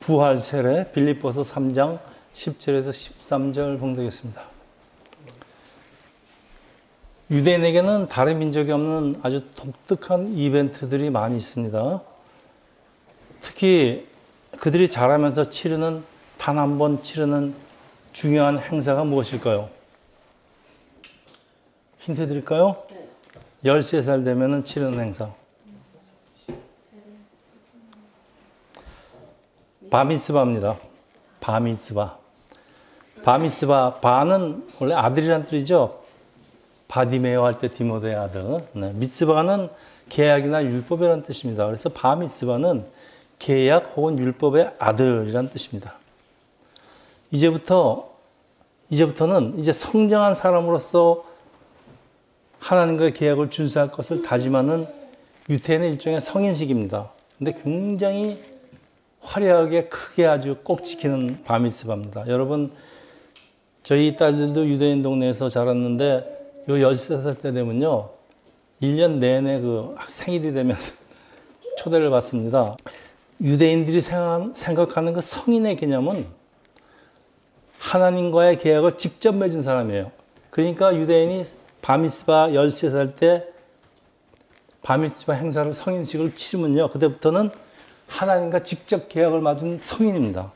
부활 세례 빌립보서 3장 10절에서 13절 봉독했습니다. 유대인에게는 다른 민족이 없는 아주 독특한 이벤트들이 많이 있습니다. 특히 그들이 자라면서 치르는 단 한 번 치르는 중요한 행사가 무엇일까요? 힌트 드릴까요? 13살 되면 치르는 행사. 바미스바입니다. 바미스바. 바미스바, 바는 원래 아들이란 뜻이죠. 바디메오 할 때 디모데의 아들. 네. 미스바는 계약이나 율법이라는 뜻입니다. 그래서 바미스바는 계약 혹은 율법의 아들이란 뜻입니다. 이제부터는 이제 성장한 사람으로서 하나님과의 계약을 준수할 것을 다짐하는 유태인의 일종의 성인식입니다. 근데 굉장히 화려하게 크게 아주 꼭 지키는 바미스바입니다. 여러분, 저희 딸들도 유대인 동네에서 자랐는데 요 13살 때 되면요 1년 내내 그 생일이 되면 초대를 받습니다. 유대인들이 생각하는 그 성인의 개념은 하나님과의 계약을 직접 맺은 사람이에요. 그러니까 유대인이 바미스바 13살 때 바미스바 행사를 성인식을 치르면요 그때부터는 하나님과 직접 계약을 맺은 성인입니다.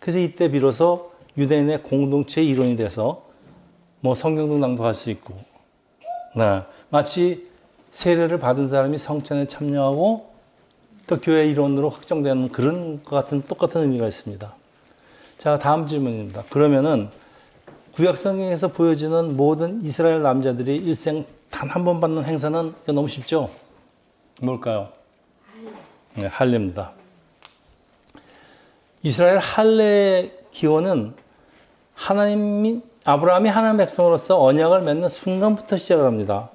그래서 이때 비로소 유대인의 공동체의 일원이 돼서 뭐 성경도 낭독할 수 있고, 네. 마치 세례를 받은 사람이 성찬에 참여하고 또 교회 일원으로 확정되는 그런 것 같은 똑같은 의미가 있습니다. 자, 다음 질문입니다. 그러면은 구약 성경에서 보여주는 모든 이스라엘 남자들이 일생 단 한 번 받는 행사는 너무 쉽죠? 뭘까요? 네, 할례입니다. 이스라엘 할례의 기원은 아브라함이 하나님 백성으로서 언약을 맺는 순간부터 시작을 합니다.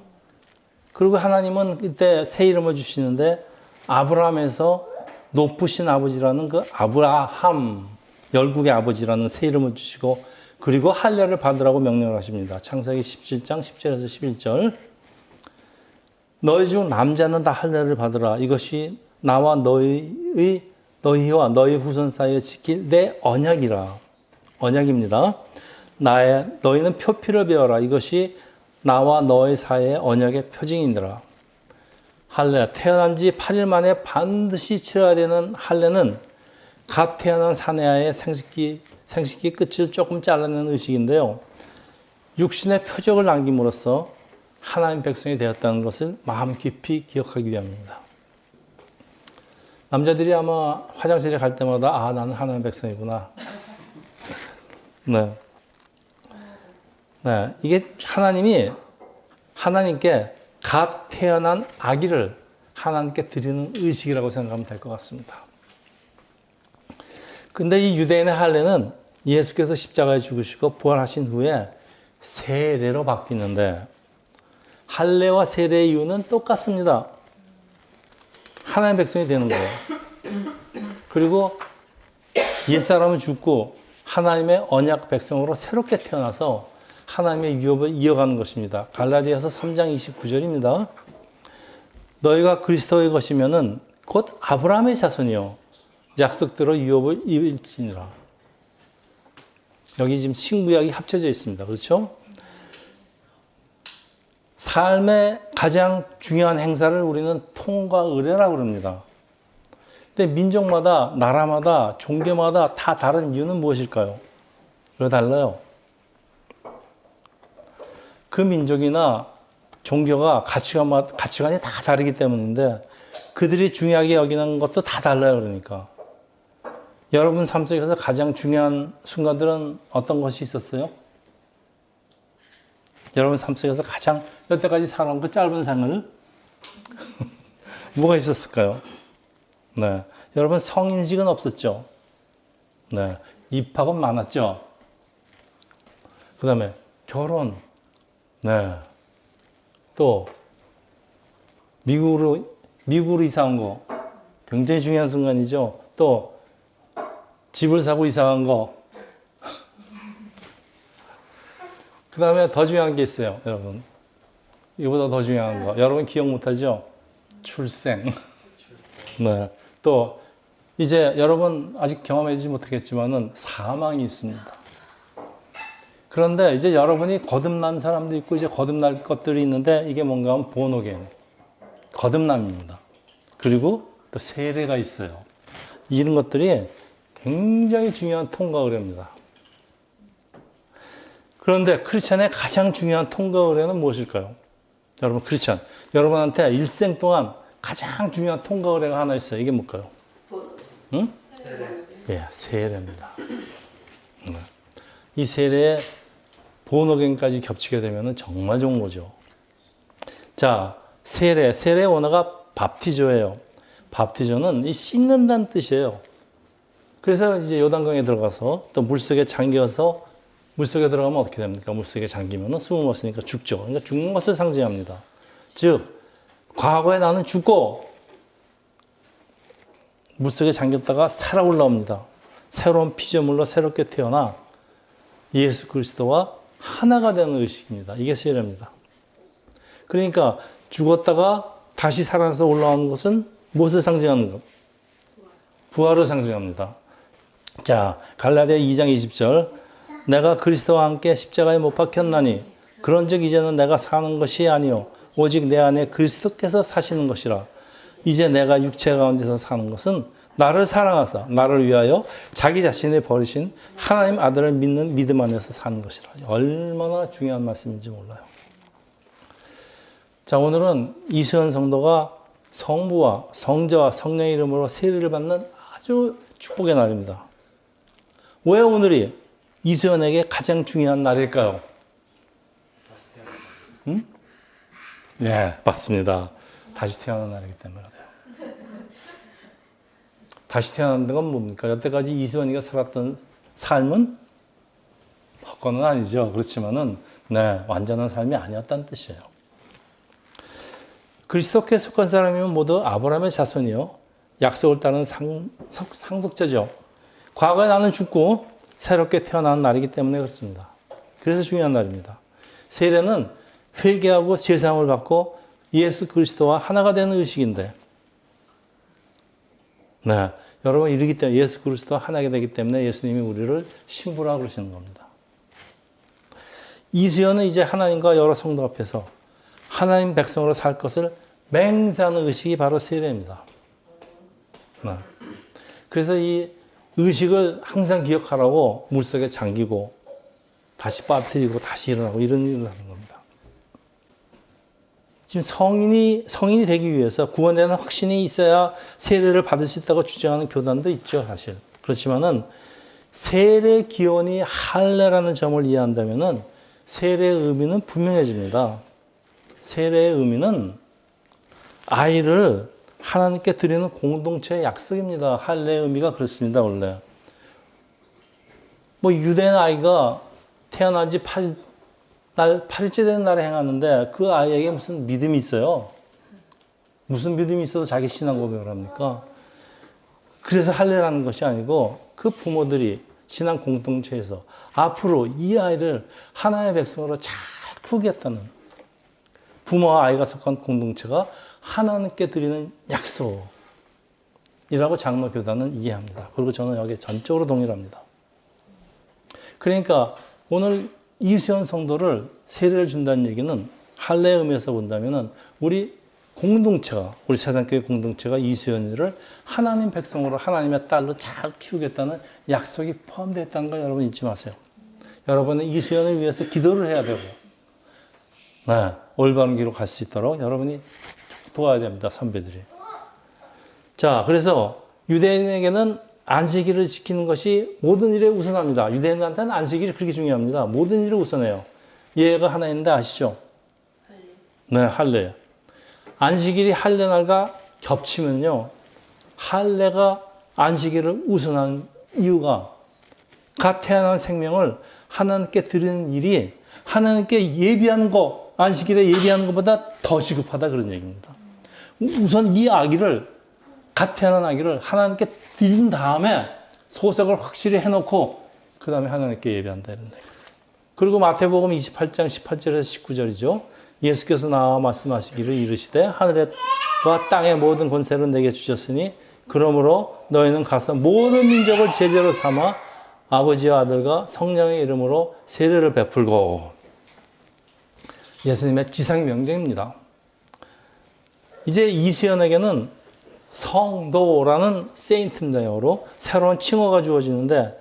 그리고 하나님은 이때 새 이름을 주시는데 아브라함에서 높으신 아버지라는 그 아브라함, 열국의 아버지라는 새 이름을 주시고 그리고 할례를 받으라고 명령을 하십니다. 창세기 17장 10절에서 11절. 너희 중 남자는 다 할례를 받으라. 이것이 나와 너희와 너희 후손 사이에 지킬 내 언약이라. 언약입니다. 너희는 표피를 배워라. 이것이 나와 너희 사이의 언약의 표징이니라. 할례, 태어난 지 8일 만에 반드시 치러야 되는 할례는 갓 태어난 사내아의 생식기 끝을 조금 잘라내는 의식인데요. 육신의 표적을 남김으로써 하나님 백성이 되었다는 것을 마음 깊이 기억하기 위함입니다. 남자들이 아마 화장실에 갈 때마다 나는 하나님 백성이구나. 네. 네. 이게 하나님께 갓 태어난 아기를 하나님께 드리는 의식이라고 생각하면 될 것 같습니다. 근데 이 유대인의 할례는 예수께서 십자가에 죽으시고 부활하신 후에 세례로 바뀌는데 할례와 세례의 이유는 똑같습니다. 하나님의 백성이 되는 거예요. 그리고 옛사람은 죽고 하나님의 언약 백성으로 새롭게 태어나서 하나님의 유업을 이어가는 것입니다. 갈라디아서 3장 29절입니다. 너희가 그리스도의 것이면은 곧 아브라함의 자손이요 약속대로 유업을 입을지니라. 여기 지금 신구약이 합쳐져 있습니다. 그렇죠? 삶의 가장 중요한 행사를 우리는 통과 의례라고 그럽니다. 근데 민족마다, 나라마다, 종교마다 다 다른 이유는 무엇일까요? 왜 달라요? 그 민족이나 종교가 가치관이 다 다르기 때문인데 그들이 중요하게 여기는 것도 다 달라요. 그러니까. 여러분 삶 속에서 가장 중요한 순간들은 어떤 것이 있었어요? 여러분 삶 속에서 가장 여태까지 살아온 그 짧은 생을 뭐가 있었을까요? 네, 여러분 성인식은 없었죠. 네, 입학은 많았죠. 그 다음에 결혼, 네, 또 미국으로 이사 온 거 굉장히 중요한 순간이죠. 또 집을 사고 이사 간 거. 그 다음에 더 중요한 게 있어요, 여러분. 이거보다 더 중요한 거. 여러분 기억 못하죠? 출생. 네. 또 이제 여러분 아직 경험하지 못하겠지만은 사망이 있습니다. 그런데 이제 여러분이 거듭난 사람도 있고 이제 거듭날 것들이 있는데 이게 뭔가 하면 본어게인, 거듭남입니다. 그리고 또 세례가 있어요. 이런 것들이 굉장히 중요한 통과 의례입니다. 그런데 크리스천의 가장 중요한 통과 의례는 무엇일까요? 여러분 크리스천, 여러분한테 일생 동안 가장 중요한 통과 의례가 하나 있어요. 이게 뭘까요? 응? 세례. 예, 세례입니다. 이 세례에 본어겐까지 겹치게 되면 정말 좋은 거죠. 자, 세례의 원어가 밥티조예요. 밥티조는 이 씻는다는 뜻이에요. 그래서 이제 요단강에 들어가서 또 물속에 잠겨서 물속에 들어가면 어떻게 됩니까? 물속에 잠기면 숨을 못 쉬니까 죽죠. 그러니까 죽는 것을 상징합니다. 즉, 과거에 나는 죽고 물속에 잠겼다가 살아 올라옵니다. 새로운 피조물로 새롭게 태어나 예수 그리스도와 하나가 되는 의식입니다. 이게 세례입니다. 그러니까 죽었다가 다시 살아서 올라오는 것은 무엇을 상징하는 것? 부활을 상징합니다. 자, 갈라디아 2장 20절. 내가 그리스도와 함께 십자가에 못 박혔나니 그런즉 이제는 내가 사는 것이 아니요 오직 내 안에 그리스도께서 사시는 것이라. 이제 내가 육체 가운데서 사는 것은 나를 사랑하사 나를 위하여 자기 자신을 버리신 하나님 아들을 믿는 믿음 안에서 사는 것이라. 얼마나 중요한 말씀인지 몰라요. 자, 오늘은 이수연 성도가 성부와 성자와 성령의 이름으로 세례를 받는 아주 축복의 날입니다. 왜 오늘이 이수연에게 가장 중요한 날일까요? 응? 예, 맞습니다. 다시 태어난 날이기 때문에 그래요. 다시 태어난다는 건 뭡니까? 여태까지 이수연이가 살았던 삶은 헛거는 아니죠. 그렇지만은, 네, 완전한 삶이 아니었다는 뜻이에요. 그리스도께 속한 사람이면 모두 아브라함의 자손이요. 약속을 따르는 상속자죠. 과거에 나는 죽고 새롭게 태어나는 날이기 때문에 그렇습니다. 그래서 중요한 날입니다. 세례는 회개하고 제사함을 받고 예수 그리스도와 하나가 되는 의식인데, 네, 여러분 이르기 때문에 예수 그리스도와 하나가 되기 때문에 예수님이 우리를 신부라 그러시는 겁니다. 이수연은 이제 하나님과 여러 성도 앞에서 하나님 백성으로 살 것을 맹세하는 의식이 바로 세례입니다. 네. 그래서 이 의식을 항상 기억하라고 물속에 잠기고 다시 빠뜨리고 다시 일어나고 이런 일을 하는 겁니다. 지금 성인이 되기 위해서 구원에 대한 확신이 있어야 세례를 받을 수 있다고 주장하는 교단도 있죠, 사실. 그렇지만은 세례 기원이 할례라는 점을 이해한다면은 세례의 의미는 분명해집니다. 세례의 의미는 아이를 하나님께 드리는 공동체의 약속입니다. 할례의 의미가 그렇습니다, 원래. 뭐 유대인 아이가 태어난 지 8일째 되는 날에 행하는데 그 아이에게 무슨 믿음이 있어요? 무슨 믿음이 있어서 자기 신앙 고백을 합니까? 그래서 할례라는 것이 아니고 그 부모들이 신앙 공동체에서 앞으로 이 아이를 하나님의 백성으로 잘 크겠다는 부모와 아이가 속한 공동체가 하나님께 드리는 약속이라고 장로교단은 이해합니다. 그리고 저는 여기에 전적으로 동일합니다. 그러니까 오늘 이수연 성도를 세례를 준다는 얘기는 할례의 의미에서 본다면 우리 공동체가, 우리 세상교회 공동체가 이수연이를 하나님 백성으로 하나님의 딸로 잘 키우겠다는 약속이 포함되어 있다는 걸 여러분 잊지 마세요. 여러분은 이수연을 위해서 기도를 해야 되고, 네, 올바른 길로 갈 수 있도록 여러분이 도와야 됩니다, 선배들이. 자, 그래서 유대인에게는 안식일을 지키는 것이 모든 일에 우선합니다. 유대인한테는 안식일이 그렇게 중요합니다. 모든 일을 우선해요. 예가 하나 있는데 아시죠? 네, 할례. 안식일이 할례날과 겹치면요, 할례가 안식일을 우선한 이유가 갓 태어난 생명을 하나님께 드리는 일이 하나님께 예비하는 것, 안식일에 예비하는 것보다 더 시급하다 그런 얘기입니다. 우선 이 아기를, 갓 태어난 아기를 하나님께 드린 다음에 소속을 확실히 해놓고 그 다음에 하나님께 예배한다 이런 얘기. 그리고 마태복음 28장 18절에서 19절이죠. 예수께서 나와 말씀하시기를 이르시되 하늘과 땅의 모든 권세를 내게 주셨으니 그러므로 너희는 가서 모든 민족을 제자로 삼아 아버지와 아들과 성령의 이름으로 세례를 베풀고. 예수님의 지상 명령입니다. 이제 이수연에게는 성도라는 세인트명으로 새로운 칭호가 주어지는데,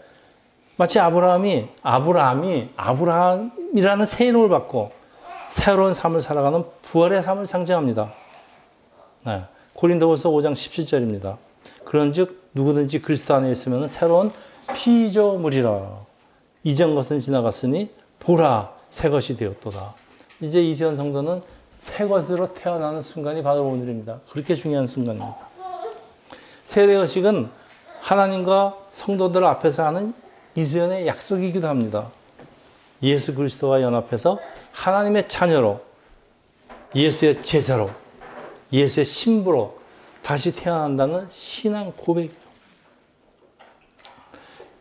마치 아브라함이라는 새 이름을 받고 새로운 삶을 살아가는 부활의 삶을 상징합니다. 네. 고린도후서 5장 17절입니다. 그런즉 누구든지 그리스도 안에 있으면 새로운 피조물이라. 이전 것은 지나갔으니 보라 새 것이 되었도다. 이제 이수연 성도는 새 것으로 태어나는 순간이 바로 오늘입니다. 그렇게 중요한 순간입니다. 세례의식은 하나님과 성도들 앞에서 하는 이수연의 약속이기도 합니다. 예수 그리스도와 연합해서 하나님의 자녀로, 예수의 제자로, 예수의 신부로 다시 태어난다는 신앙 고백이에요.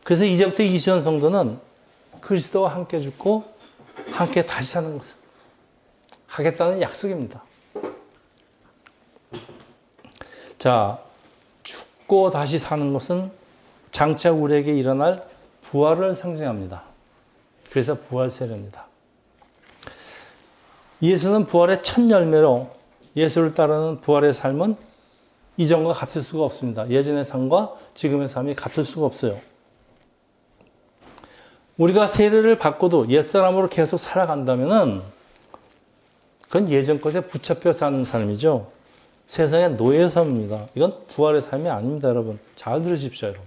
그래서 이제부터 이수연 성도는 그리스도와 함께 죽고 함께 다시 사는 것을 하겠다는 약속입니다. 자, 죽고 다시 사는 것은 장차 우리에게 일어날 부활을 상징합니다. 그래서 부활 세례입니다. 예수는 부활의 첫 열매로 예수를 따르는 부활의 삶은 이전과 같을 수가 없습니다. 예전의 삶과 지금의 삶이 같을 수가 없어요. 우리가 세례를 받고도 옛사람으로 계속 살아간다면은 그건 예전 것에 붙잡혀 사는 삶이죠. 세상의 노예의 삶입니다. 이건 부활의 삶이 아닙니다, 여러분. 잘 들으십시오, 여러분.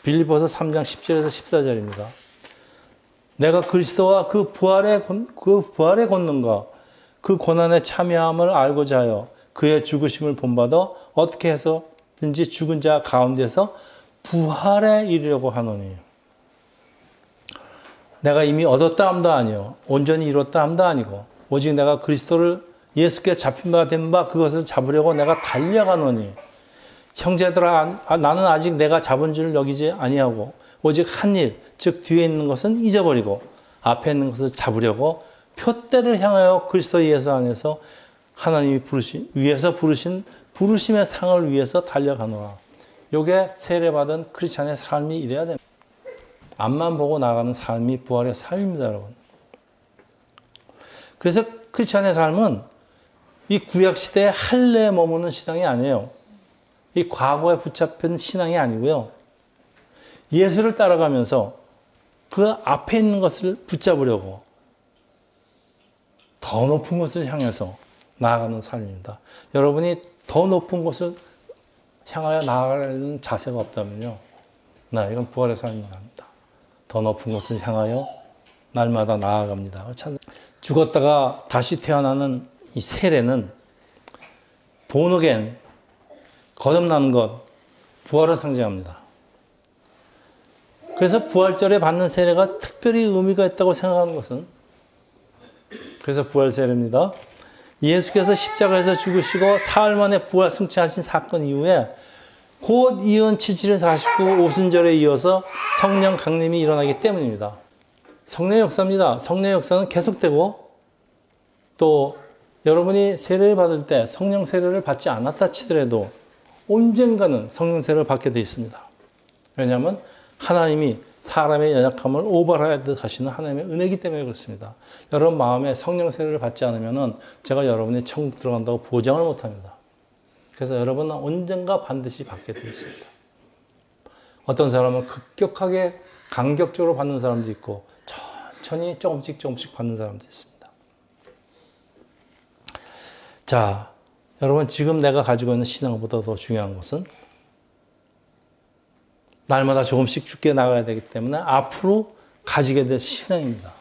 빌립보서 3장 10절에서 14절입니다. 내가 그리스도와 그 부활의 권능과 그 고난에 참여함을 알고자 하여 그의 죽으심을 본받아 어떻게 해서든지 죽은 자 가운데서 부활에 이르려고 하노니. 내가 이미 얻었다 함도 아니요 온전히 이뤘다 함도 아니고 오직 내가 그리스도를 예수께 잡힌 바 된 바 그것을 잡으려고 내가 달려가노니. 형제들아, 나는 아직 내가 잡은 줄 여기지 아니하고 오직 한 일, 즉 뒤에 있는 것은 잊어버리고 앞에 있는 것을 잡으려고 표대를 향하여 그리스도 예수 안에서 하나님이 위에서 부르신 부르심의 상을 위해서 달려가노라. 요게 세례받은 크리스찬의 삶이 이래야 됩니다. 앞만 보고 나가는 삶이 부활의 삶입니다, 여러분. 그래서 크리스찬의 삶은 이 구약시대의 할례에 머무는 신앙이 아니에요. 이 과거에 붙잡힌 신앙이 아니고요. 예수를 따라가면서 그 앞에 있는 것을 붙잡으려고 더 높은 것을 향해서 나아가는 삶입니다. 여러분이 더 높은 곳을 향하여 나아가는 자세가 없다면요. 이건 부활의 삶이 아닙니다. 더 높은 곳을 향하여 날마다 나아갑니다. 죽었다가 다시 태어나는 이 세례는 본어겐, 거듭나는 것, 부활을 상징합니다. 그래서 부활절에 받는 세례가 특별히 의미가 있다고 생각하는 것은, 그래서 부활 세례입니다. 예수께서 십자가에서 죽으시고 사흘 만에 부활 승천하신 사건 이후에 곧 이은 77일 49 오순절에 이어서 성령 강림이 일어나기 때문입니다. 성령의 역사입니다. 성령의 역사는 계속되고, 또 여러분이 세례를 받을 때 성령 세례를 받지 않았다 치더라도 언젠가는 성령 세례를 받게 되어 있습니다. 왜냐하면 하나님이 사람의 연약함을 오버라이드 하시는 하나님의 은혜이기 때문에 그렇습니다. 여러분 마음에 성령 세례를 받지 않으면 제가 여러분이 천국 들어간다고 보장을 못합니다. 그래서 여러분은 언젠가 반드시 받게 되어 있습니다. 어떤 사람은 급격하게 강격적으로 받는 사람도 있고 천천히 조금씩 받는 사람도 있습니다. 자, 여러분 지금 내가 가지고 있는 신앙보다 더 중요한 것은 날마다 조금씩 죽게 나가야 되기 때문에 앞으로 가지게 될 신앙입니다.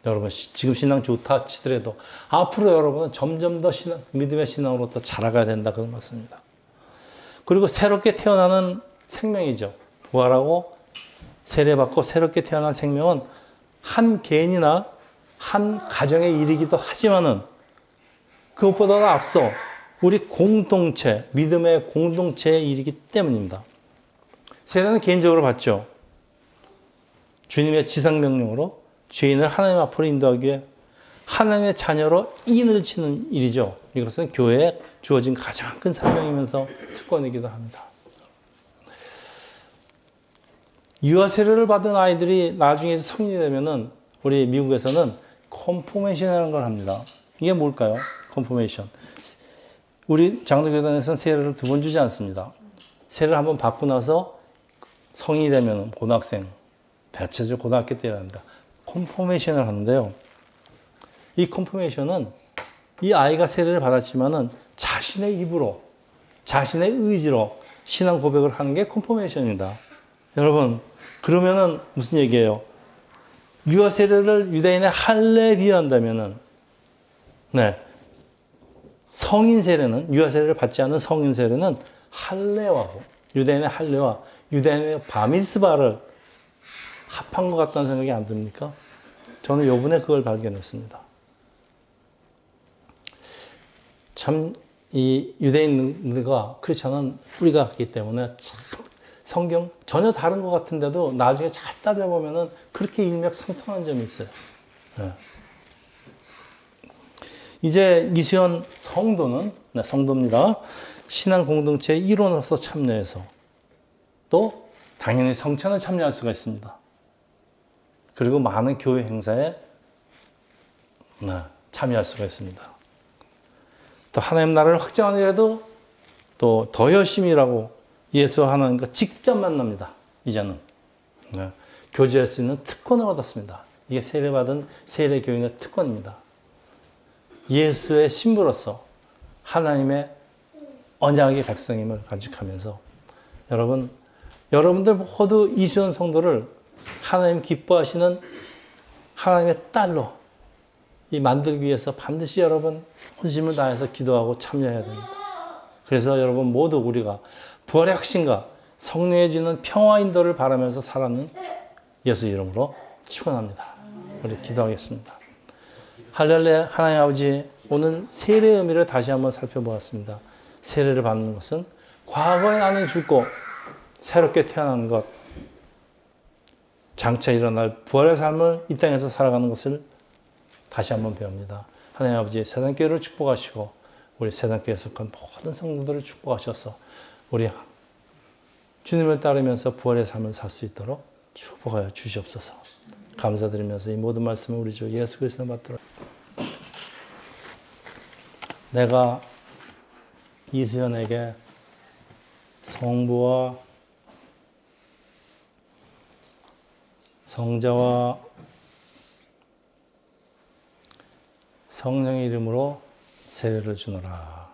여러분 지금 신앙 좋다 치더라도 앞으로 여러분은 점점 더 믿음의 신앙으로 더 자라가야 된다 그런 말씀입니다. 그리고 새롭게 태어나는 생명이죠. 부활하고 세례받고 새롭게 태어난 생명은 한 개인이나 한 가정의 일이기도 하지만은 그것보다도 앞서 우리 공동체, 믿음의 공동체의 일이기 때문입니다. 세례는 개인적으로 받죠. 주님의 지상명령으로 죄인을 하나님 앞으로 인도하기 위해 하나님의 자녀로 인을 치는 일이죠. 이것은 교회에 주어진 가장 큰 사명이면서 특권이기도 합니다. 유아 세례를 받은 아이들이 나중에 성인이 되면은 우리 미국에서는 컨포메이션이라는 걸 합니다. 이게 뭘까요? 컨포메이션. 우리 장로교단에서는 세례를 2번 주지 않습니다. 세례를 한번 받고 나서 성인이 되면 고등학생, 대체적으로 고등학교 때 합니다. 컨포메이션을 하는데요. 이 컨포메이션은 이 아이가 세례를 받았지만은 자신의 입으로, 자신의 의지로 신앙 고백을 하는 게 컨포메이션입니다. 여러분, 그러면은 무슨 얘기예요? 유아 세례를 유대인의 할례에 비유한다면은, 네. 성인 세례는, 유아 세례를 받지 않은 성인 세례는 할례와, 유대인의 할례와 유대인의 바미스바를 합한 것 같다는 생각이 안 듭니까? 저는 요번에 그걸 발견했습니다. 참, 이 유대인과 크리스천은 뿌리가 같기 때문에 참 성경 전혀 다른 것 같은데도 나중에 잘 따져보면은 그렇게 일맥상통하는 점이 있어요. 네. 이제 이수연 성도는, 네, 성도입니다. 신앙 공동체의 일원으로서 참여해서 또 당연히 성찬을 참여할 수가 있습니다. 그리고 많은 교회 행사에 참여할 수가 있습니다. 또 하나님 나라를 확장하느라도 또 더 열심히 일하고 예수와 하나님과 직접 만납니다. 이제는. 교제할 수 있는 특권을 얻었습니다. 이게 세례받은 세례교인의 특권입니다. 예수의 신부로서 하나님의 언약의 백성임을 간직하면서 여러분들 모두 이수연 성도를 하나님 기뻐하시는 하나님의 딸로 만들기 위해서 반드시 여러분 혼심을 다해서 기도하고 참여해야 됩니다. 그래서 여러분 모두 우리가 부활의 확신과 성령의 주는 평화 인도를 바라면서 살아가는 예수 이름으로 축원합니다. 우리 기도하겠습니다. 할렐루야. 하나님 아버지, 오늘 세례의 의미를 다시 한번 살펴보았습니다. 세례를 받는 것은 과거에 나는 죽고 새롭게 태어나는 것, 장차 일어날 부활의 삶을 이 땅에서 살아가는 것을 다시 한번 배웁니다. 하나님 아버지, 세상교회를 축복하시고 우리 세상교회에 속한 모든 성도들을 축복하셔서 우리 주님을 따르면서 부활의 삶을 살 수 있도록 축복하여 주시옵소서. 감사드리면서 이 모든 말씀을 우리 주 예수 그리스도 받도록. 내가 이수연에게 성부와 성자와 성령의 이름으로 세례를 주노라.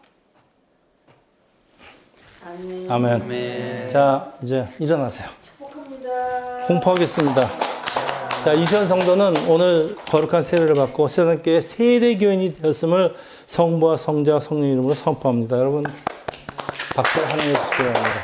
아멘. 아멘. 아멘. 자, 이제 일어나세요. 축복합니다. 공포하겠습니다. 자, 이수연 성도는 오늘 거룩한 세례를 받고 세상교회 세례교인이 되었음을 성부와 성자와 성령 이름으로 선포합니다. 여러분, 박수 환영해 주시기 바랍니다.